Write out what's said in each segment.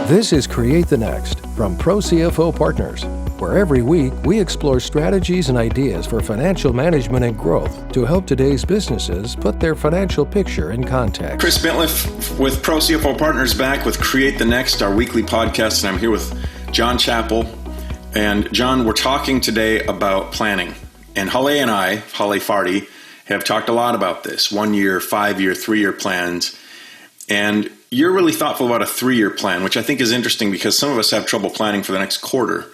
This is Create the Next from ProCFO Partners, where every week we explore strategies and ideas for financial management and growth to help today's businesses put their financial picture in context. Chris Bentliff with ProCFO Partners back with Create the Next, our weekly podcast, and I'm here with John Chaple. And John, we're talking today about planning. And Halle and I, Halle Farty, have talked a lot about this, 1 year, 5 year, 3 year plans. And you're really thoughtful about a 3-year plan, which I think is interesting because some of us have trouble planning for the next quarter.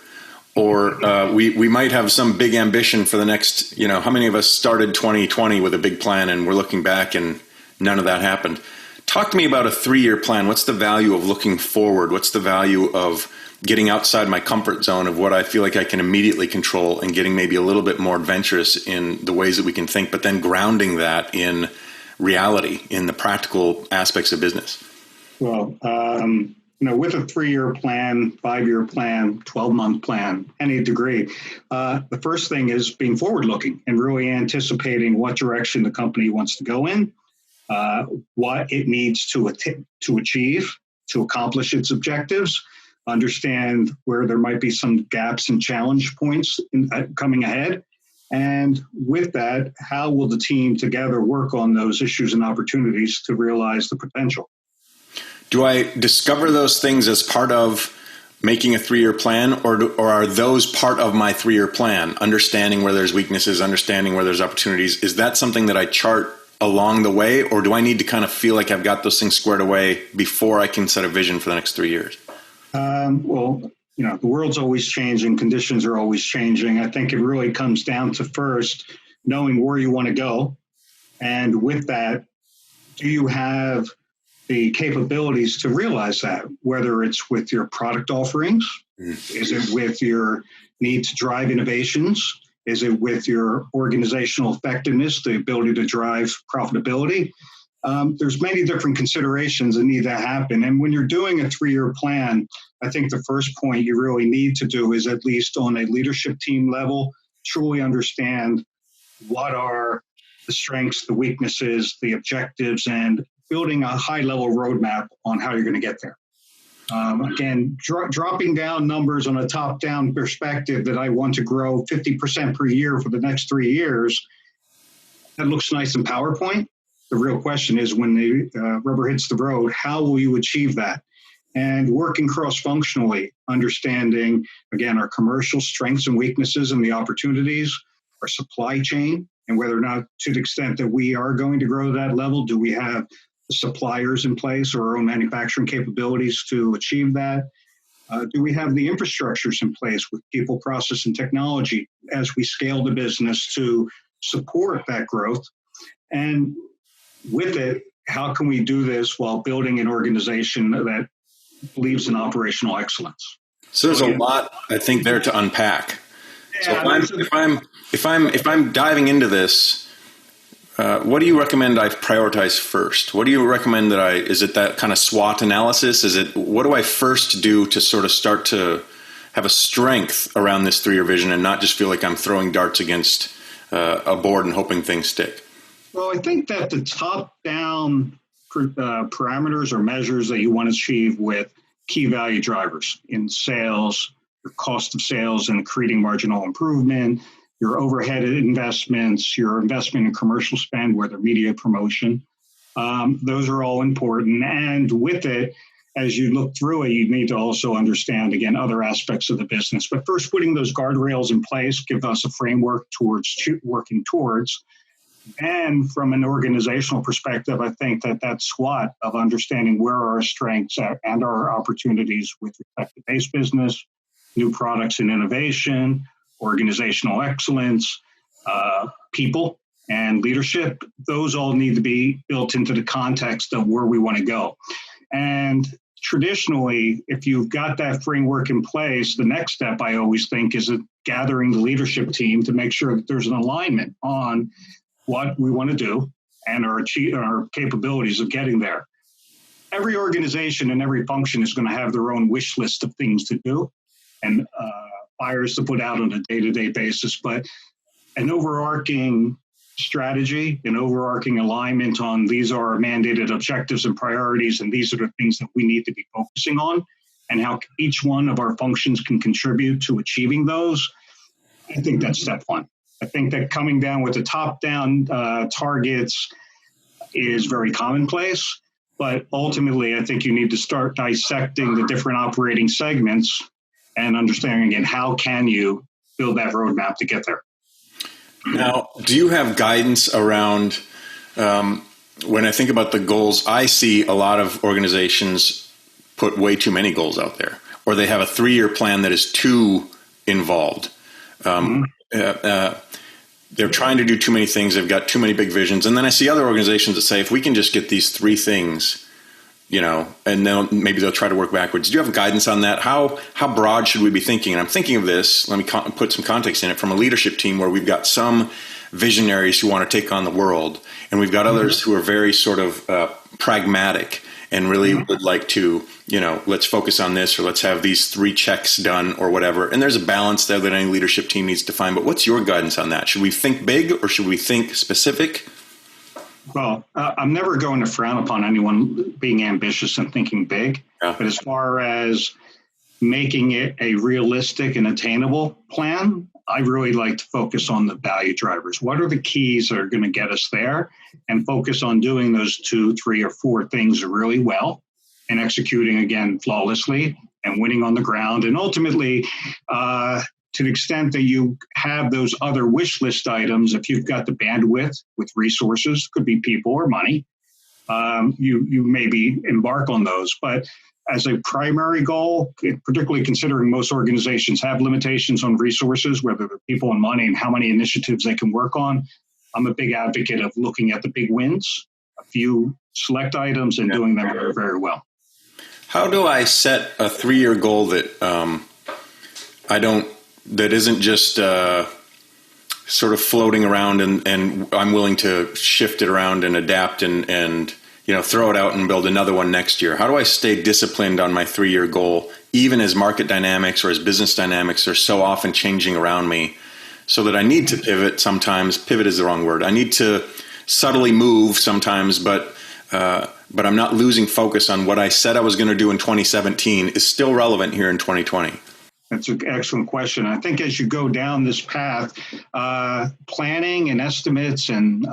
Or we might have some big ambition for the next, how many of us started 2020 with a big plan and we're looking back and none of that happened? Talk to me about a 3-year plan. What's the value of looking forward? What's the value of getting outside my comfort zone of what I feel like I can immediately control and getting maybe a little bit more adventurous in the ways that we can think, but then grounding that in reality, in the practical aspects of business? Well, with a 3-year plan, 5-year plan, 12-month plan, any degree, the first thing is being forward-looking and really anticipating what direction the company wants to go in, what it needs to achieve, to accomplish its objectives, understand where there might be some gaps and challenge points coming ahead. And with that, how will the team together work on those issues and opportunities to realize the potential? Do I discover those things as part of making a 3-year plan, or are those part of my 3-year plan? Understanding where there's weaknesses, understanding where there's opportunities. Is that something that I chart along the way, or do I need to kind of feel like I've got those things squared away before I can set a vision for the next 3 years? The world's always changing. Conditions are always changing. I think it really comes down to first knowing where you want to go. And with that, do you have the capabilities to realize that, whether it's with your product offerings, is it with your need to drive innovations, is it with your organizational effectiveness, the ability to drive profitability? There's many different considerations that need to happen. And when you're doing a 3-year plan, I think the first point you really need to do is, at least on a leadership team level, truly understand what are the strengths, the weaknesses, the objectives, and building a high-level roadmap on how you're going to get there. Dropping down numbers on a top-down perspective that I want to grow 50% per year for the next 3 years, that looks nice in PowerPoint. The real question is, when the rubber hits the road, how will you achieve that? And working cross-functionally, understanding, again, our commercial strengths and weaknesses and the opportunities, our supply chain, and whether or not, to the extent that we are going to grow that level, do we have the suppliers in place or our own manufacturing capabilities to achieve that? Do we have the infrastructures in place with people, process, and technology as we scale the business to support that growth? And with it, how can we do this while building an organization that believes in operational excellence? So there's a lot, I think, there to unpack. Yeah, so if I'm diving into this, what do you recommend I prioritize first? What do you recommend is it that kind of SWOT analysis? What do I first do to sort of start to have a strength around this 3-year vision and not just feel like I'm throwing darts against a board and hoping things stick? Well, I think that the top-down parameters or measures that you want to achieve with key value drivers in sales, your cost of sales and creating marginal improvement, your overhead investments, your investment in commercial spend, whether media promotion, those are all important. And with it, as you look through it, you need to also understand, again, other aspects of the business. But first, putting those guardrails in place give us a framework towards working towards. And from an organizational perspective, I think that SWOT of understanding where our strengths are and our opportunities with respect to base business, new products and innovation, organizational excellence, people and leadership, those all need to be built into the context of where we want to go. And traditionally, if you've got that framework in place, the next step I always think is gathering the leadership team to make sure that there's an alignment on what we want to do and our capabilities of getting there. Every organization and every function is going to have their own wish list of things to do and fires to put out on a day-to-day basis, but an overarching strategy, an overarching alignment on these are our mandated objectives and priorities, and these are the things that we need to be focusing on, and how each one of our functions can contribute to achieving those, I think that's step one. I think that coming down with the top-down targets is very commonplace, but ultimately I think you need to start dissecting the different operating segments and understanding, again, how can you build that roadmap to get there. Now, do you have guidance around, when I think about the goals, I see a lot of organizations put way too many goals out there, or they have a 3-year plan that is too involved. They're trying to do too many things. They've got too many big visions. And then I see other organizations that say, if we can just get these 3 things, and then maybe they'll try to work backwards. Do you have guidance on that? How broad should we be thinking? And I'm thinking of this, let me put some context in it, from a leadership team where we've got some visionaries who want to take on the world, and we've got others who are very sort of pragmatic and really would like to, let's focus on this, or let's have these 3 checks done or whatever. And there's a balance there that any leadership team needs to find. But what's your guidance on that? Should we think big or should we think specific? Well, I'm never going to frown upon anyone being ambitious and thinking big. Yeah. But as far as making it a realistic and attainable plan, I really like to focus on the value drivers. What are the keys that are going to get us there? And focus on doing those 2, 3, or 4 things really well and executing, again, flawlessly and winning on the ground. And ultimately, to the extent that you have those other wish list items, if you've got the bandwidth with resources, could be people or money, you maybe embark on those. But as a primary goal, particularly considering most organizations have limitations on resources, whether they're people and money and how many initiatives they can work on, I'm a big advocate of looking at the big wins, a few select items, and doing them very, very well. How do I set a 3-year goal that that isn't just sort of floating around and I'm willing to shift it around and adapt and throw it out and build another one next year? How do I stay disciplined on my 3-year goal, even as market dynamics or as business dynamics are so often changing around me, so that I need to pivot sometimes? Pivot is the wrong word. I need to subtly move sometimes, but I'm not losing focus on what I said I was going to do in 2017 is still relevant here in 2020. That's an excellent question. I think as you go down this path, planning and estimates and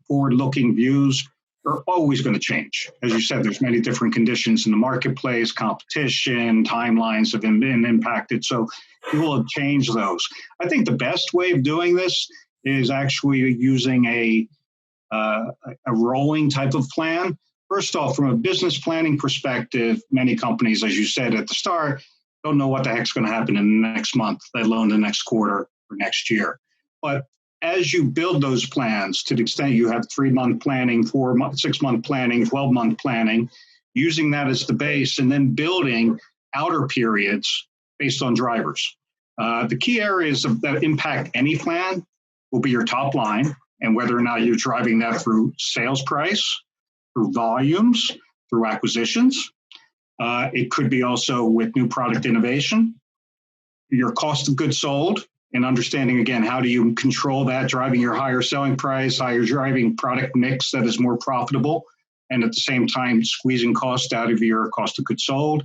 forward-looking views are always going to change. As you said, there's many different conditions in the marketplace, competition, timelines have been impacted. So you will change those. I think the best way of doing this is actually using a rolling type of plan. First off, from a business planning perspective, many companies, as you said at the start, don't know what the heck's going to happen in the next month, let alone the next quarter or next year. But as you build those plans, to the extent you have 3-month planning, 4-month, 6-month planning, 12-month planning, using that as the base, and then building outer periods based on drivers. The key areas that impact any plan will be your top line and whether or not you're driving that through sales price, through volumes, through acquisitions. It could be also with new product innovation, your cost of goods sold, and understanding, again, how do you control that, driving your higher selling price, how you're driving product mix that is more profitable, and at the same time, squeezing cost out of your cost of goods sold,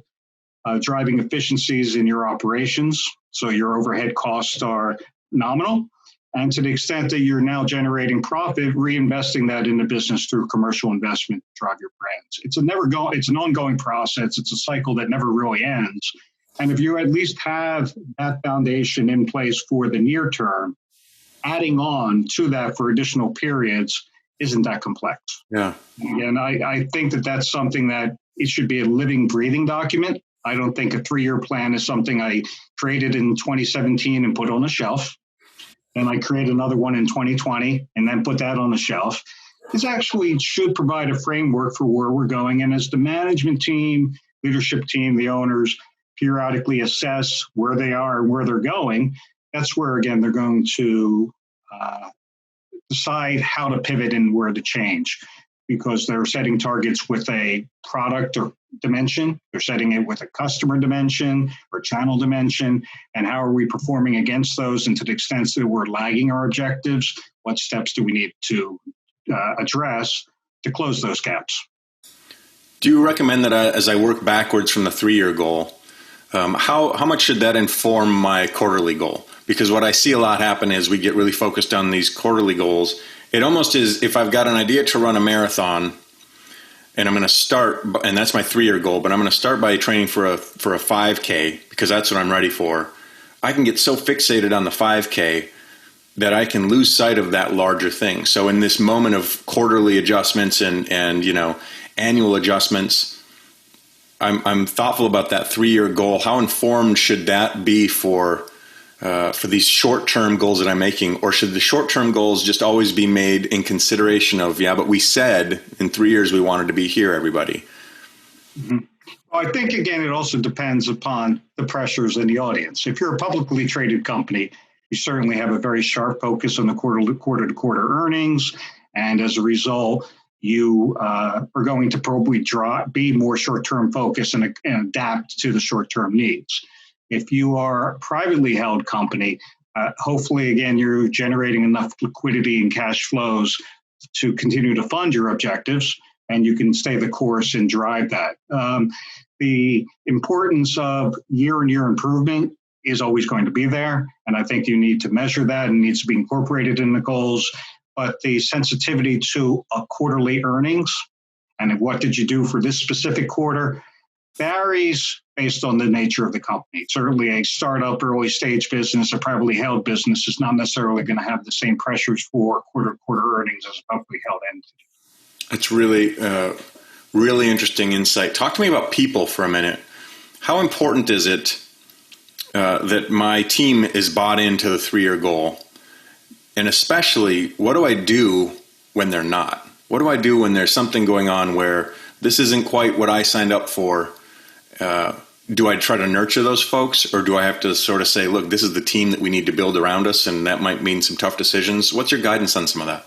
driving efficiencies in your operations, so your overhead costs are nominal. And to the extent that you're now generating profit, reinvesting that in the business through commercial investment to drive your brands. It's an ongoing process. It's a cycle that never really ends. And if you at least have that foundation in place for the near term, adding on to that for additional periods isn't that complex. Yeah. And I think that that's something that it should be a living, breathing document. I don't think a 3-year plan is something I created in 2017 and put on a shelf. And I create another one in 2020 and then put that on the shelf. This actually should provide a framework for where we're going. And as the management team, leadership team, the owners periodically assess where they are and where they're going, that's where, again, they're going to decide how to pivot and where to change, because they're setting targets with a product or dimension, they're setting it with a customer dimension or channel dimension, and how are we performing against those, and to the extent that we're lagging our objectives, what steps do we need to address to close those gaps? Do you recommend that as I work backwards from the 3-year goal, how much should that inform my quarterly goal? Because what I see a lot happen is we get really focused on these quarterly goals. It almost is, if I've got an idea to run a marathon and I'm going to start, and that's my 3-year goal, but I'm going to start by training for a 5K because that's what I'm ready for. I can get so fixated on the 5K that I can lose sight of that larger thing. So in this moment of quarterly adjustments and annual adjustments, I'm thoughtful about that 3-year goal. How informed should that be for these short-term goals that I'm making? Or should the short-term goals just always be made in consideration of, but we said in 3 years we wanted to be here, everybody? Mm-hmm. Well, I think, again, it also depends upon the pressures in the audience. If you're a publicly traded company, you certainly have a very sharp focus on the quarter-to-quarter earnings. And as a result, you are going to probably be more short-term focused and adapt to the short-term needs. If you are a privately held company, hopefully, again, you're generating enough liquidity and cash flows to continue to fund your objectives, and you can stay the course and drive that. The importance of year-on-year improvement is always going to be there, and I think you need to measure that and needs to be incorporated in the goals. But the sensitivity to a quarterly earnings and what did you do for this specific quarter varies based on the nature of the company. Certainly a startup, early stage business, a privately held business is not necessarily going to have the same pressures for quarter-to-quarter earnings as a publicly held entity. That's really interesting insight. Talk to me about people for a minute. How important is it that my team is bought into the 3-year goal? And especially, what do I do when they're not? What do I do when there's something going on where this isn't quite what I signed up for? Do I try to nurture those folks, or do I have to sort of say, look, this is the team that we need to build around us, and that might mean some tough decisions? What's your guidance on some of that?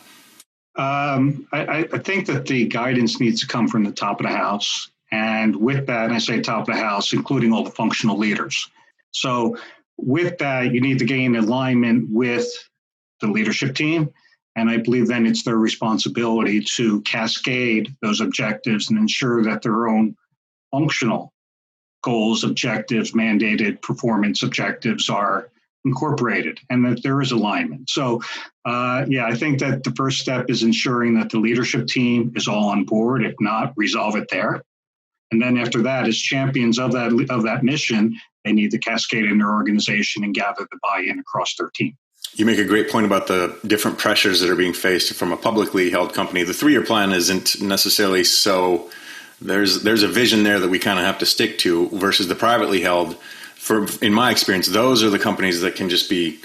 I think that the guidance needs to come from the top of the house. And with that, and I say top of the house, including all the functional leaders. So with that, you need to gain alignment with the leadership team. And I believe then it's their responsibility to cascade those objectives and ensure that their own functional goals, objectives, mandated performance objectives are incorporated and that there is alignment. So, I think that the first step is ensuring that the leadership team is all on board. If not, resolve it there. And then after that, as champions of that mission, they need to cascade in their organization and gather the buy-in across their team. You make a great point about the different pressures that are being faced from a publicly held company. The 3-year plan isn't necessarily so. There's a vision there that we kind of have to stick to versus the privately held. In my experience, those are the companies that can just be.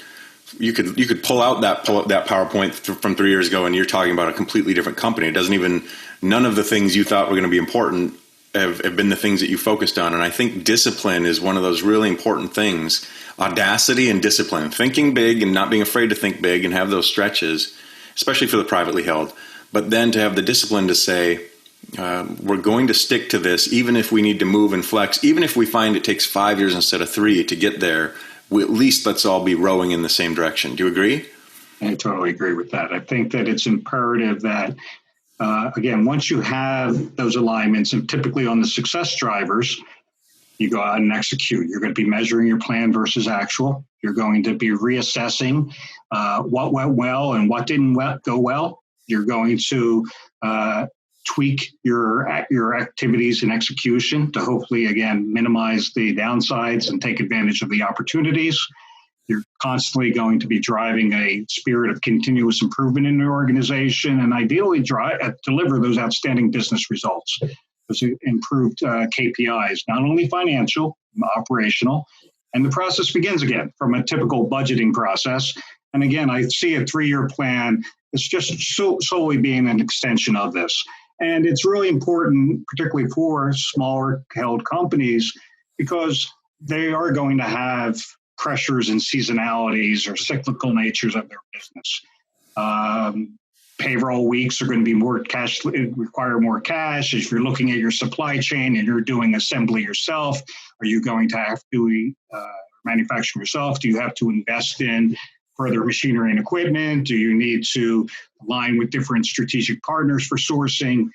You could pull out that PowerPoint from 3 years ago, and you're talking about a completely different company. It doesn't even. None of the things you thought were going to be important have been the things that you focused on. And I think discipline is one of those really important things. Audacity and discipline, thinking big and not being afraid to think big and have those stretches, especially for the privately held. But then to have the discipline to say, we're going to stick to this, even if we need to move and flex, even if we find it takes 5 years instead of 3 to get there, at least let's all be rowing in the same direction. Do you agree? I totally agree with that. I think that it's imperative that again, once you have those alignments, and typically on the success drivers, you go out and execute. You're going to be measuring your plan versus actual. You're going to be reassessing what went well and what didn't go well. You're going to tweak your activities and execution to hopefully, again, minimize the downsides and take advantage of the opportunities. You're constantly going to be driving a spirit of continuous improvement in your organization and ideally deliver those outstanding business results, those improved KPIs, not only financial, operational. And the process begins again from a typical budgeting process. And again, I see a 3-year plan as just solely being an extension of this. And it's really important, particularly for smaller held companies, because they are going to have pressures and seasonalities or cyclical natures of their business. Payroll weeks are going to be more cash, require more cash. If you're looking at your supply chain and you're doing assembly yourself, are you going to have to manufacture yourself? Do you have to invest in further machinery and equipment? Do you need to align with different strategic partners for sourcing?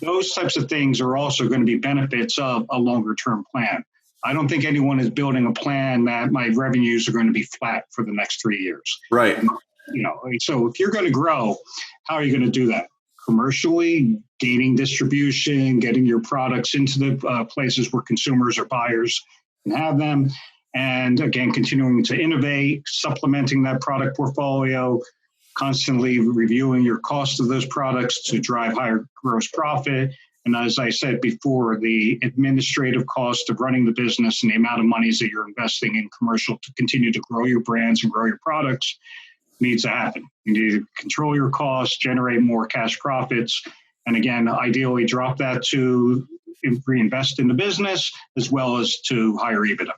Those types of things are also going to be benefits of a longer term plan. I don't think anyone is building a plan that my revenues are going to be flat for the next 3 years. Right. And, so if you're going to grow, how are you going to do that? Commercially, gaining distribution, getting your products into the places where consumers or buyers can have them. And again, continuing to innovate, supplementing that product portfolio, constantly reviewing your cost of those products to drive higher gross profit. And as I said before, the administrative cost of running the business and the amount of monies that you're investing in commercial to continue to grow your brands and grow your products needs to happen. You need to control your costs, generate more cash profits, and again, ideally drop that to reinvest in the business as well as to higher EBITDA.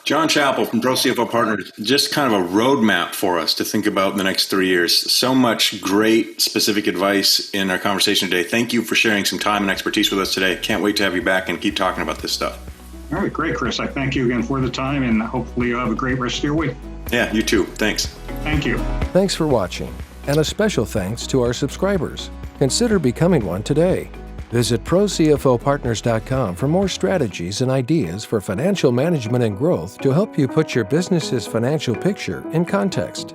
John Chaple from ProCFO Partners, just kind of a roadmap for us to think about in the next 3 years. So much great specific advice in our conversation today. Thank you for sharing some time and expertise with us today. Can't wait to have you back and keep talking about this stuff. All right, great, Chris. I thank you again for the time, and hopefully you'll have a great rest of your week. Yeah, you too. Thanks. Thank you. Thanks for watching, and a special thanks to our subscribers. Consider becoming one today. Visit ProCFOPartners.com for more strategies and ideas for financial management and growth to help you put your business's financial picture in context.